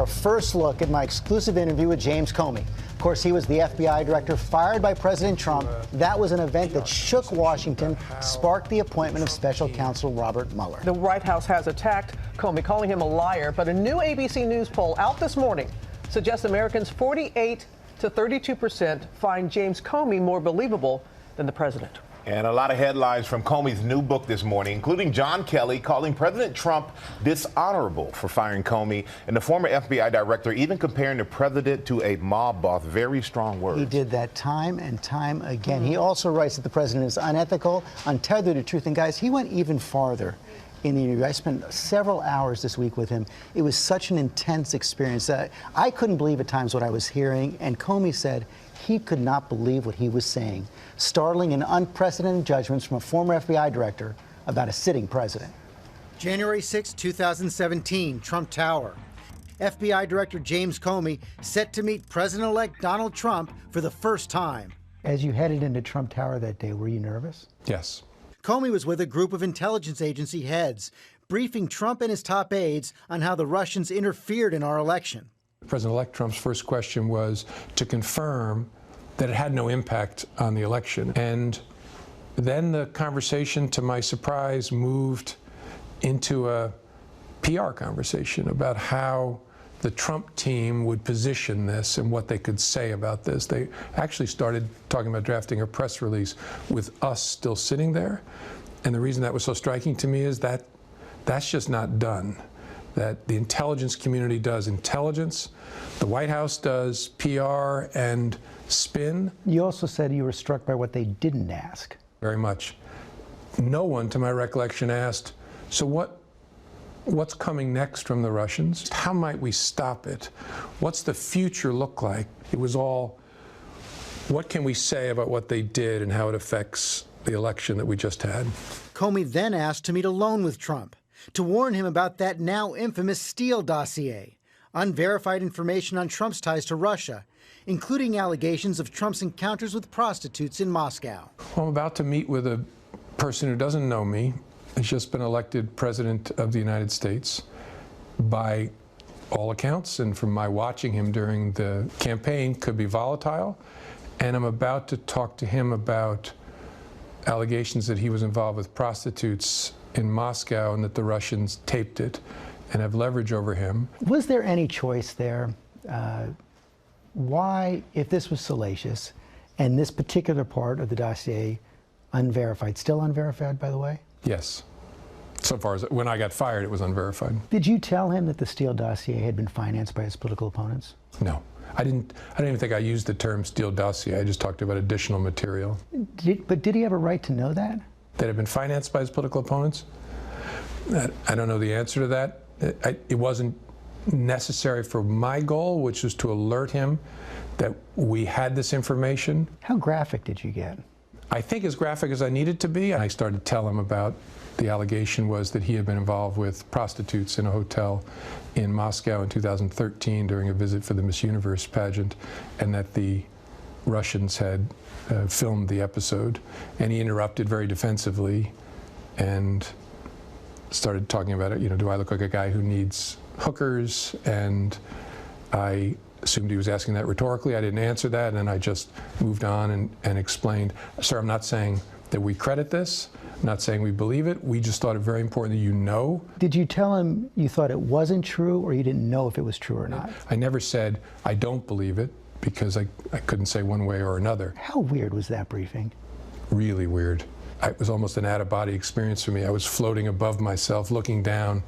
our first look at my exclusive interview with James Comey. Of course, he was the FBI director fired by President Trump. That was an event that shook Washington, sparked the appointment of special counsel Robert Mueller. The White House has attacked Comey, calling him a liar, but a new ABC News poll out this morning suggests Americans 48 to 32% find James Comey more believable than the president. And a lot of headlines from Comey's new book this morning, including John Kelly calling President Trump dishonorable for firing Comey, and the former FBI director even comparing the president to a mob boss. Very strong words. He did that time and time again. He also writes that the president is unethical, untethered to truth. And guys, he went even farther in the interview. I spent several hours this week with him. It was such an intense experience. I couldn't believe at times what I was hearing, and Comey said he could not believe what he was saying. Startling and unprecedented judgments from a former FBI director about a sitting president. January 6, 2017, Trump Tower. FBI Director James Comey set to meet President-elect Donald Trump for the first time. As you headed into Trump Tower that day, were you nervous? Yes. Comey was with a group of intelligence agency heads, briefing Trump and his top aides on how the Russians interfered in our election. President-elect Trump's first question was to confirm that it had no impact on the election. And then the conversation, to my surprise, moved into a PR conversation about how the Trump team would position this and what they could say about this. They actually started talking about drafting a press release with us still sitting there. And the reason that was so striking to me is that that's just not done. That the intelligence community does intelligence, the White House does PR and spin. You also said you were struck by what they didn't ask. Very much. No one, to my recollection, asked, so what's coming next from the Russians? How might we stop it? What's the future look like? It was all, what can we say about what they did and how it affects the election that we just had? Comey then asked to meet alone with Trump, to warn him about that now infamous Steele dossier, unverified information on Trump's ties to Russia, including allegations of Trump's encounters with prostitutes in Moscow. Well, I'm about to meet with a person who doesn't know me. He's just been elected President of the United States. By all accounts, and from my watching him during the campaign, could be volatile. And I'm about to talk to him about allegations that he was involved with prostitutes in Moscow and that the Russians taped it and have leverage over him. Was there any choice there? Why, if this was salacious and this particular part of the dossier unverified, still unverified, by the way? Yes. So far as when I got fired, it was unverified. Did you tell him that the Steele dossier had been financed by his political opponents? No. I didn't even think I used the term Steele dossier. I just talked about additional material. But did he have a right to know that? That had been financed by his political opponents? I don't know the answer to that. It wasn't necessary for my goal, which was to alert him that we had this information. How graphic did you get? I think as graphic as I needed to be. I started to tell him about the allegation was that he had been involved with prostitutes in a hotel in Moscow in 2013 during a visit for the Miss Universe pageant, and that the Russians had filmed the episode. And he interrupted very defensively and started talking about it. You know, do I look like a guy who needs hookers? And I assumed he was asking that rhetorically. I didn't answer that, and then I just moved on and explained, sir, I'm not saying that we credit this. I'm not saying we believe it. We just thought it very important that you know. Did you tell him you thought it wasn't true, or you didn't know if it was true or not? I never said I don't believe it, because I couldn't say one way or another. How weird was that briefing? Really weird. It was almost an out-of-body experience for me. I was floating above myself, looking down,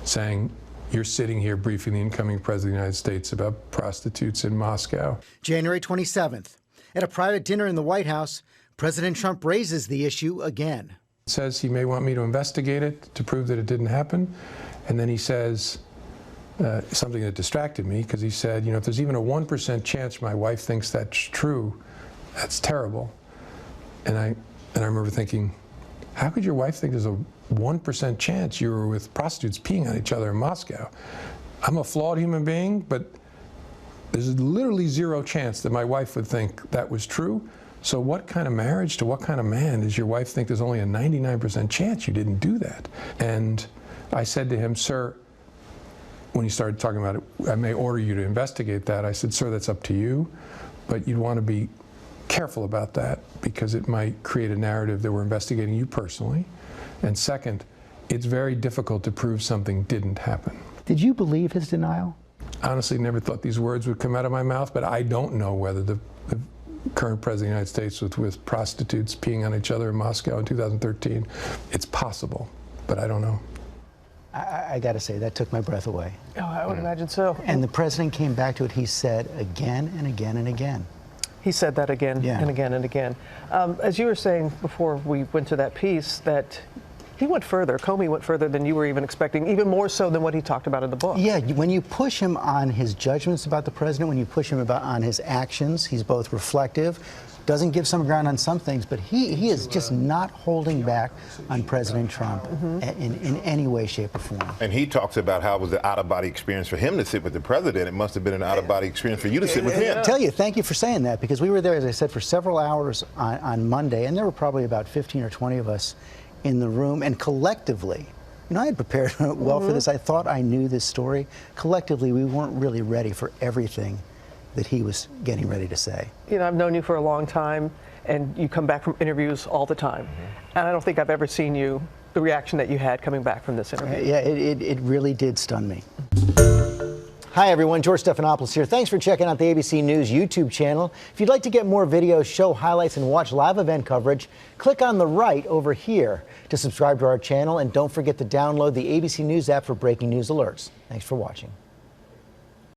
saying, you're sitting here briefing the incoming President of the United States about prostitutes in Moscow. January 27th, at a private dinner in the White House, President Trump raises the issue again. Says he may want me to investigate it to prove that it didn't happen. And then he says something that distracted me, because he said, you know, if there's even a 1% chance my wife thinks that's true, that's terrible. And I remember thinking, how could your wife think there's a 1% chance you were with prostitutes peeing on each other in Moscow? I'm a flawed human being, but there's literally zero chance that my wife would think that was true. So what kind of marriage to what kind of man does your wife think there's only a 99% chance you didn't do that? And I said to him, sir, when he started talking about it, I may order you to investigate that, I said, sir, that's up to you, but you'd want to be careful about that because it might create a narrative that we're investigating you personally. And second, it's very difficult to prove something didn't happen. Did you believe his denial? Honestly, never thought these words would come out of my mouth, but I don't know whether the current president of the United States was with prostitutes peeing on each other in Moscow in 2013. It's possible, but I don't know. I got to say, that took my breath away. Oh, I would imagine so. And the president came back to it. He said again and again and again. He said that again Yeah. and again and again. As you were saying before we went to that piece, that he went further. Comey went further than you were even expecting, even more so than what he talked about in the book. Yeah, when you push him on his judgments about the president, when you push him on his actions, he's both reflective, doesn't give some ground on some things, but he is just not holding back on President Trump in any way, shape, or form. And he talks about how it was an out-of-body experience for him to sit with the president. It must have been an out-of-body experience for you to sit with him. I tell you, thank you for saying that, because we were there, as I said, for several hours on Monday, and there were probably about 15 or 20 of us in the room, and collectively, you know, I had prepared well for this. I thought I knew this story. Collectively, we weren't really ready for everything that he was getting ready to say. You know, I've known you for a long time, and you come back from interviews all the time. And I don't think I've ever seen you, the reaction that you had coming back from this interview. Yeah, it really did stun me. Hi, everyone. George Stephanopoulos here. Thanks for checking out the ABC News YouTube channel. If you'd like to get more videos, show highlights, and watch live event coverage, click on the right over here to subscribe to our channel. And don't forget to download the ABC News app for breaking news alerts. Thanks for watching.